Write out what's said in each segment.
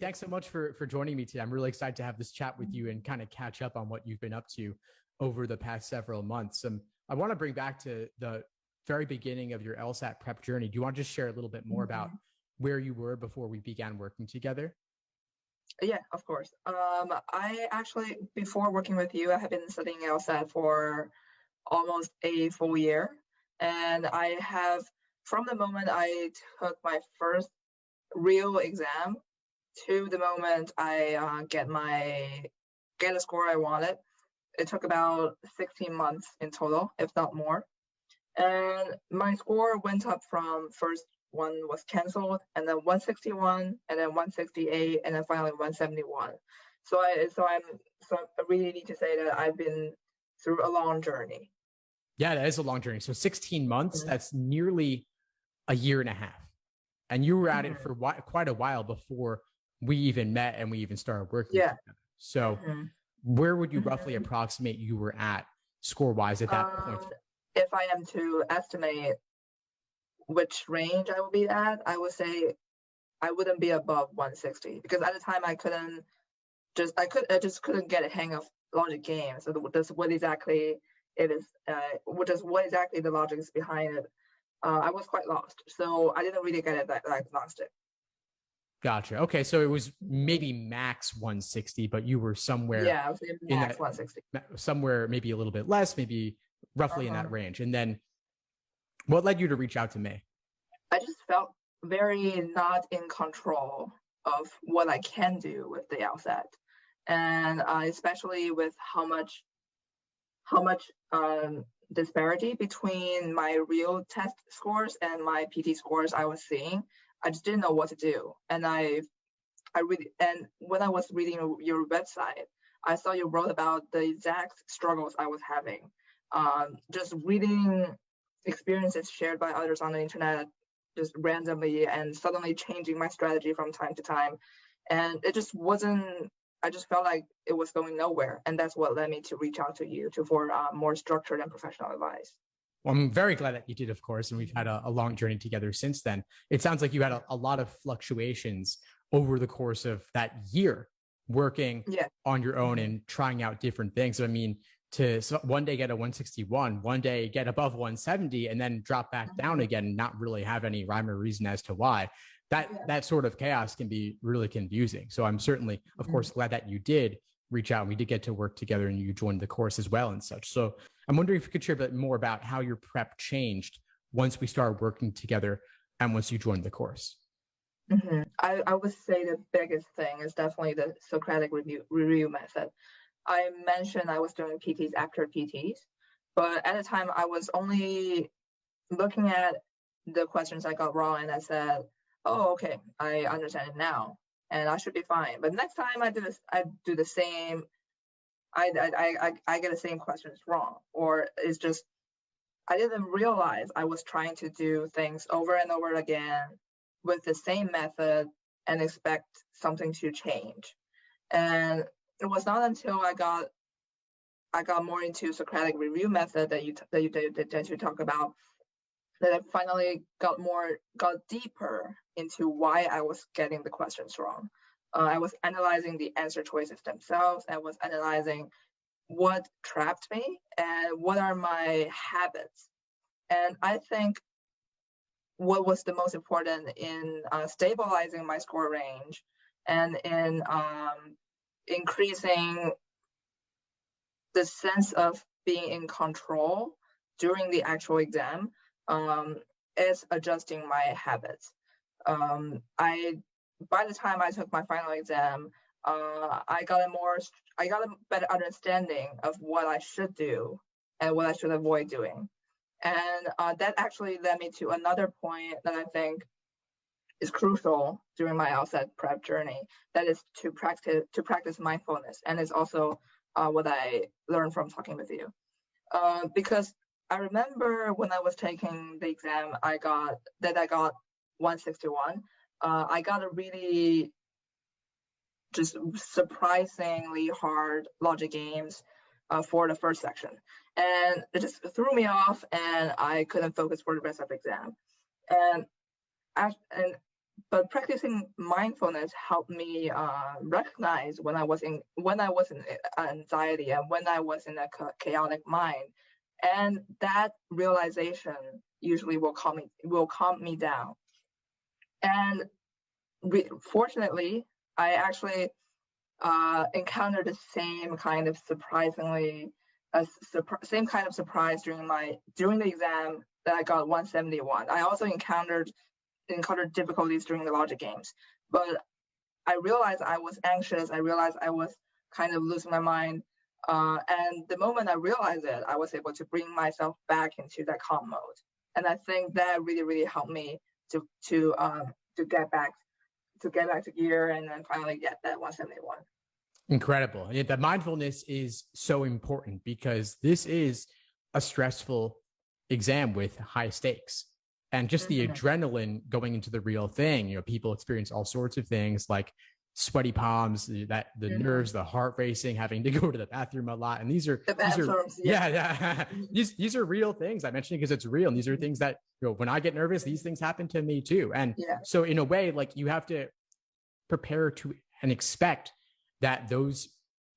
thanks so much for joining me today. I'm really excited to have this chat with you and kind of catch up on what you've been up to over the past several months. I want to bring back to the very beginning of your LSAT prep journey. Do you want to just share a little bit more about where you were before we began working together? Yeah, of course. I actually, before working with you, I have been studying LSAT for almost a full year. And I have, from the moment I took my first real exam to the moment I get a score I wanted, it took about 16 months in total, if not more. And my score went up from first one was canceled, and then 161, and then 168, and then finally 171. So I really need to say that I've been through a long journey. Yeah, that is a long journey. So 16 months, that's nearly a year and a half. And you were at it for quite a while before we even met and we even started working together. So where would you roughly approximate you were at score-wise at that point? If I am to estimate which range I would be at, I would say I wouldn't be above 160, because at the time I just couldn't get a hang of logic games. So what exactly it is, what exactly the logic is behind it. I was quite lost, so I didn't really get it that agnostic. Gotcha. Okay, so it was maybe max 160, but you were somewhere. Yeah, I was max 160. Somewhere maybe a little bit less, maybe roughly in that range. And then what led you to reach out to me? I just felt very not in control of what I can do with the LSAT, and especially with how much disparity between my real test scores and my PT scores I was seeing. I just didn't know what to do. And when I was reading your website, I saw you wrote about the exact struggles I was having. Just reading experiences shared by others on the internet, just randomly and suddenly changing my strategy from time to time. And it just wasn't, I just felt like it was going nowhere. And that's what led me to reach out to you for more structured and professional advice. Well, I'm very glad that you did, of course, and we've had a long journey together since then. It sounds like you had a lot of fluctuations over the course of that year working on your own and trying out different things. So, I mean, to one day get a 161, one day get above 170, and then drop back down again and not really have any rhyme or reason as to why. That sort of chaos can be really confusing. So I'm certainly, of course, glad that you did reach out and we did get to work together and you joined the course as well and such. So I'm wondering if you could share a bit more about how your prep changed once we started working together and once you joined the course. I would say the biggest thing is definitely the Socratic review method. I mentioned I was doing PTs after PTs, but at the time I was only looking at the questions I got wrong and I said, oh, okay, I understand it now and I should be fine. But next time I do the same, I get the same questions wrong, or it's just, I didn't realize I was trying to do things over and over again with the same method and expect something to change. And it was not until I got more into Socratic review method that you talk about that I finally got deeper into why I was getting the questions wrong. I was analyzing the answer choices themselves. I was analyzing what trapped me and what are my habits. And I think what was the most important in stabilizing my score range and in increasing the sense of being in control during the actual exam is adjusting my habits. By the time I took my final exam, I got a better understanding of what I should do and what I should avoid doing. And that actually led me to another point that I think is crucial during my LSAT prep journey. That is to practice mindfulness, and it's also what I learned from talking with you. Because I remember when I was taking the exam, I got 161. I got a really just surprisingly hard logic games for the first section, and it just threw me off, and I couldn't focus for the rest of the exam. And but practicing mindfulness helped me recognize when I was in anxiety and when I was in a chaotic mind, and that realization usually will calm me down. And fortunately, I actually encountered the same kind of surprise during the exam that I got 171. I also encountered difficulties during the logic games, but I realized I was anxious. I realized I was kind of losing my mind. And the moment I realized it, I was able to bring myself back into that calm mode. And I think that really, really helped me to get back to gear and then finally get that 171. Incredible. Yeah, the mindfulness is so important because this is a stressful exam with high stakes. And just the adrenaline going into the real thing, people experience all sorts of things like sweaty palms, the nerves, the heart racing, having to go to the bathroom a lot. And these are these are real things. I mentioned it because it's real. And these are things that, when I get nervous, these things happen to me too. And so in a way, like, you have to prepare to and expect that those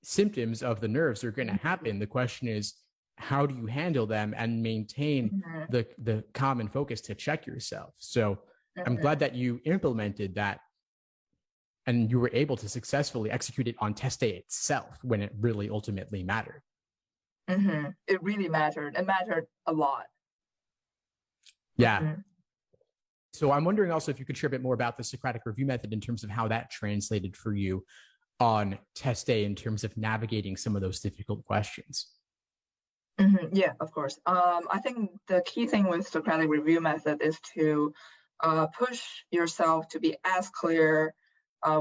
symptoms of the nerves are going to happen. The question is, how do you handle them and maintain the calm and focus to check yourself? So I'm glad that you implemented that and you were able to successfully execute it on test day itself when it really ultimately mattered. It really mattered. It mattered a lot. Yeah. So I'm wondering also if you could share a bit more about the Socratic review method in terms of how that translated for you on test day in terms of navigating some of those difficult questions. Yeah, of course. I think the key thing with Socratic review method is to push yourself to be as clear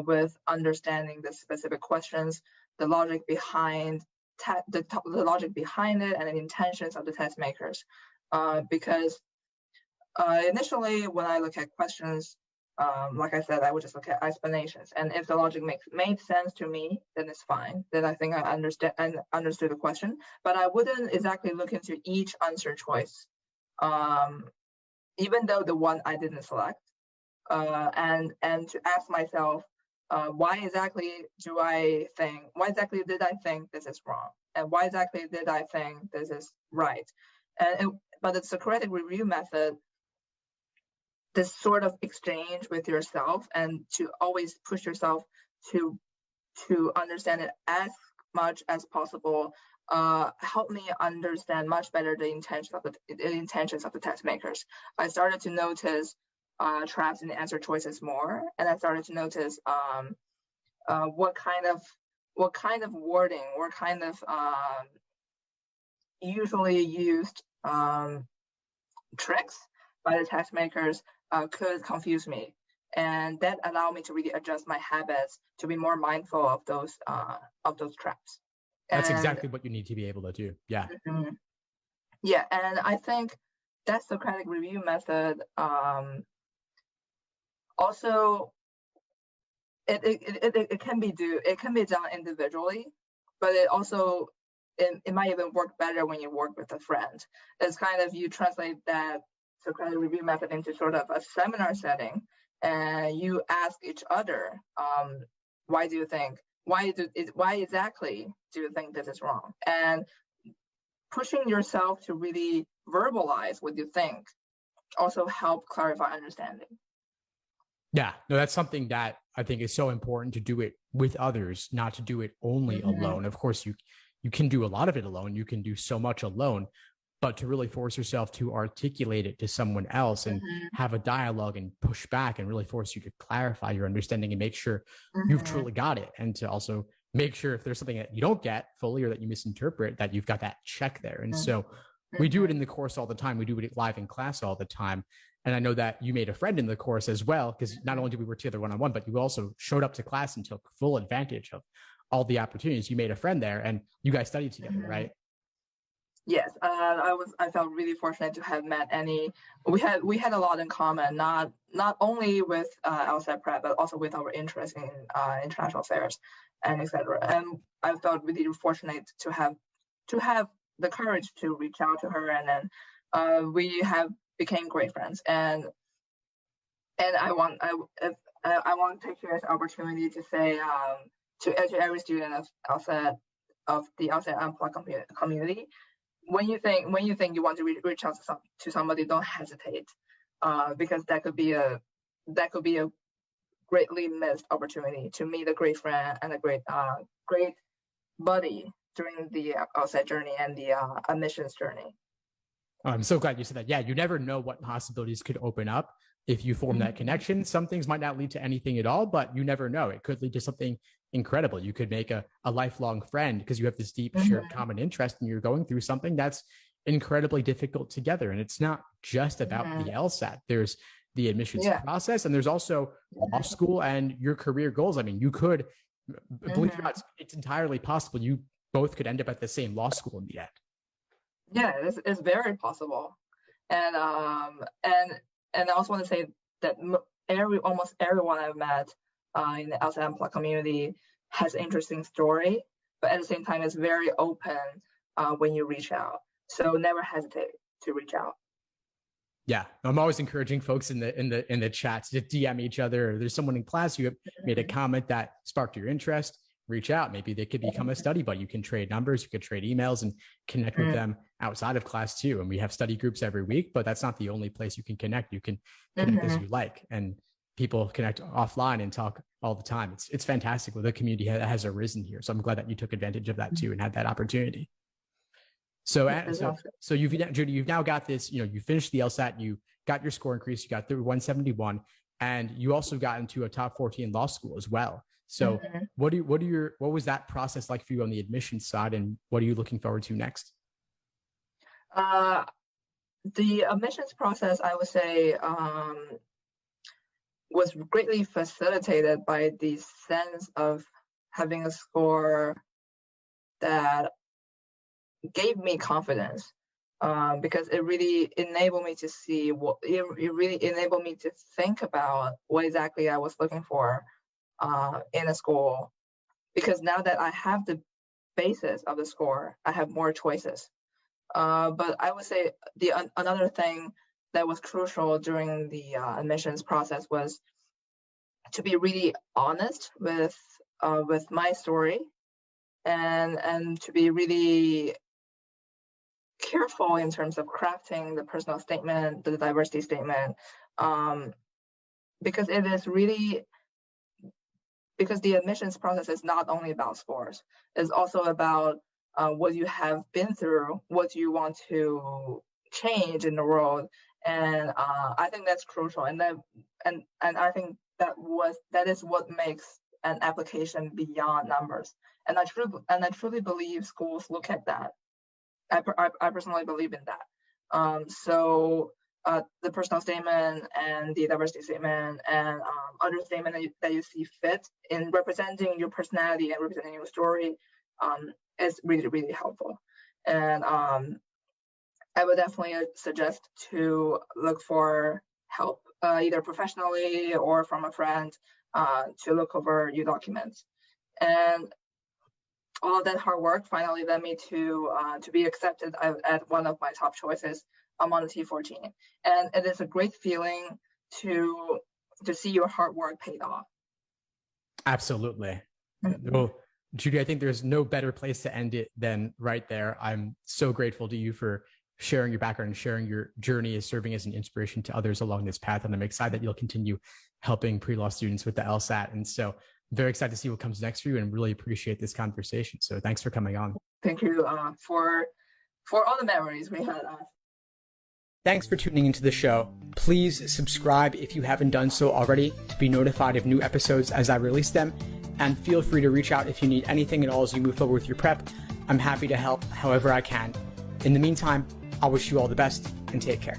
with understanding the specific questions, the logic behind the logic behind it, and the intentions of the test makers. Because initially, when I look at questions, like I said, I would just look at explanations, and if the logic made sense to me, then it's fine. Then I think I understood the question, but I wouldn't exactly look into each answer choice, even though the one I didn't select, and to ask myself, why exactly did I think this is wrong, and why exactly did I think this is right? But the Socratic review method, this sort of exchange with yourself and to always push yourself to understand it as much as possible, helped me understand much better the intentions of the test makers. I started to notice traps in the answer choices more, and I started to notice what kind of wording, what kind of usually used tricks by the test makers could confuse me, and that allowed me to really adjust my habits to be more mindful of those traps. That's exactly what you need to be able to do. Yeah. Yeah, and I think that Socratic review method also it can be done individually, but it might even work better when you work with a friend. It's kind of, you translate that Socratic review method into sort of a seminar setting, and you ask each other, why exactly do you think this is wrong? And pushing yourself to really verbalize what you think also help clarify understanding. Yeah, no, that's something that I think is so important, to do it with others, not to do it only alone. Of course, you can do a lot of it alone. You can do so much alone, but to really force yourself to articulate it to someone else and have a dialogue and push back and really force you to clarify your understanding and make sure you've truly got it. And to also make sure if there's something that you don't get fully or that you misinterpret, that you've got that check there. And so we do it in the course all the time. We do it live in class all the time. And I know that you made a friend in the course as well, because not only did we work together one-on-one, but you also showed up to class and took full advantage of all the opportunities. You made a friend there and you guys studied together, right? Yes, I felt really fortunate to have met Annie. We had a lot in common, not only with LSAT prep, but also with our interest in international affairs and etc. And I felt really fortunate to have the courage to reach out to her, and then we became great friends. And And I want to take here as an opportunity to say to every student of the LSAT Unplugged community, when you think you want to reach out to somebody, don't hesitate, because that could be a greatly missed opportunity to meet a great friend and a great buddy during the LSAT journey and the admissions journey. I'm so glad you said that. Yeah, you never know what possibilities could open up if you form that connection. Some things might not lead to anything at all, but you never know. It could lead to something incredible. You could make a lifelong friend because you have this deep shared common interest and you're going through something that's incredibly difficult together. And it's not just about the LSAT. There's the admissions process, and there's also law school and your career goals. I mean, you could, believe it or not, it's entirely possible you both could end up at the same law school in the end. Yeah, it's very possible. And I also want to say that almost everyone I've met in the LSAT Unplugged community has an interesting story, but at the same time is very open when you reach out. So never hesitate to reach out. Yeah, I'm always encouraging folks in the chats to DM each other. Or there's someone in class who made a comment that sparked your interest. Reach out. Maybe they could become a study buddy. You can trade numbers, you could trade emails, and connect with them outside of class too. And we have study groups every week, but that's not the only place you can connect. You can connect as you like, and people connect offline and talk all the time. It's fantastic what the community has arisen here. So I'm glad that you took advantage of that too and had that opportunity. So Judy, you've now got this, you finished the LSAT, you got your score increase, you got through 171, and you also got into a top 14 law school as well. So what was that process like for you on the admissions side, and what are you looking forward to next? The admissions process, I would say, was greatly facilitated by the sense of having a score that gave me confidence, because it really enabled me to see it really enabled me to think about what exactly I was looking for in a school, because now that I have the basis of the score, I have more choices. But I would say another thing that was crucial during the admissions process was to be really honest with my story, and to be really careful in terms of crafting the personal statement, the diversity statement, because the admissions process is not only about scores. It's also about what you have been through, what you want to change in the world, and I think that's crucial. And I think that is what makes an application beyond numbers. And I truly believe schools look at that. I personally believe in that. So the personal statement and the diversity statement and other statement that you see fit in representing your personality and representing your story is really, really helpful. And I would definitely suggest to look for help, either professionally or from a friend, to look over your documents. And all of that hard work finally led me to be accepted at one of my top choices. I'm on the T14, and it is a great feeling to see your hard work paid off. Absolutely. Well, Judy, I think there's no better place to end it than right there. I'm so grateful to you for sharing your background and sharing your journey as serving as an inspiration to others along this path. And I'm excited that you'll continue helping pre-law students with the LSAT. And so very excited to see what comes next for you, and really appreciate this conversation. So thanks for coming on. Thank you for all the memories we had. Thanks for tuning into the show. Please subscribe if you haven't done so already to be notified of new episodes as I release them. And feel free to reach out if you need anything at all as you move forward with your prep. I'm happy to help however I can. In the meantime, I'll wish you all the best and take care.